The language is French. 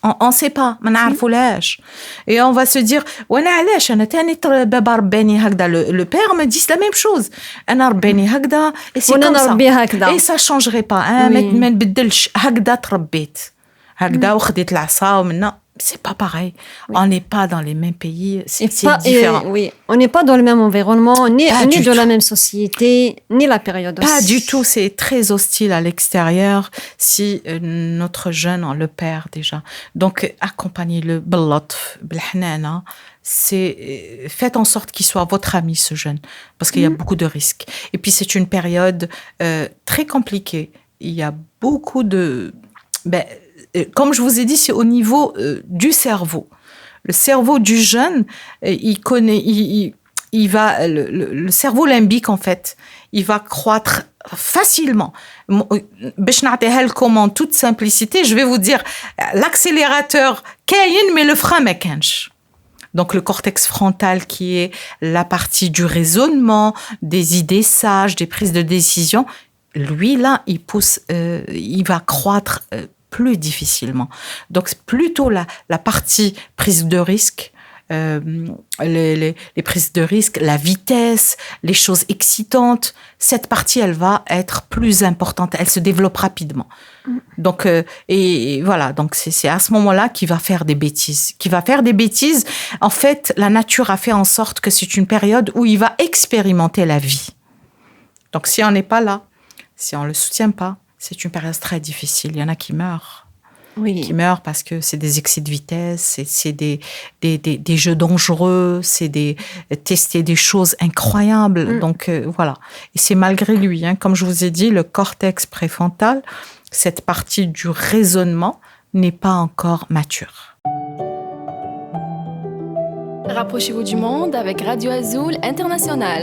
On ne sait pas, ما نعرفولاش. Et on va se dire, وانا علاش انا تاني بابا رباني هكذا. Le père me dit la même chose. انا رباني هكذا et c'est وانا comme ça. نربي هكذا. Et ça changerait pas. ما نبدلش هكذا تربيت. هكذا وخديت العصا ومنا. C'est pas pareil. On n'est pas dans les mêmes pays. C'est différent. Oui, on n'est pas dans le même environnement, ni dans la même société, ni la période aussi. Pas du tout. C'est très hostile à l'extérieur si notre jeune, on le perd déjà. Donc, accompagnez-le. Faites en sorte qu'il soit votre ami, ce jeune. Parce qu'il y a beaucoup de risques. Et puis, c'est une période très compliquée. Il y a beaucoup de... comme je vous ai dit, c'est au niveau du cerveau. Le cerveau du jeune, il va, le cerveau limbique, en fait, il va croître facilement. En toute simplicité, je vais vous dire, l'accélérateur, mais le frein, donc le cortex frontal qui est la partie du raisonnement, des idées sages, des prises de décision, lui, là, il pousse, il va croître plus difficilement. Donc, c'est plutôt la partie prise de risque, les prises de risque, la vitesse, les choses excitantes. Cette partie, elle va être plus importante. Elle se développe rapidement. Donc, et voilà. Donc, c'est à ce moment-là qu'il va faire des bêtises. En fait, la nature a fait en sorte que c'est une période où il va expérimenter la vie. Donc, si on n'est pas là, si on le soutient pas, c'est une période très difficile. Il y en a qui meurent. Oui. Qui meurent parce que c'est des excès de vitesse, c'est des jeux dangereux, c'est tester des choses incroyables. Donc, voilà. Et c'est malgré lui. Comme je vous ai dit, le cortex préfrontal, cette partie du raisonnement, n'est pas encore mature. Rapprochez-vous du monde avec Radio Azul International.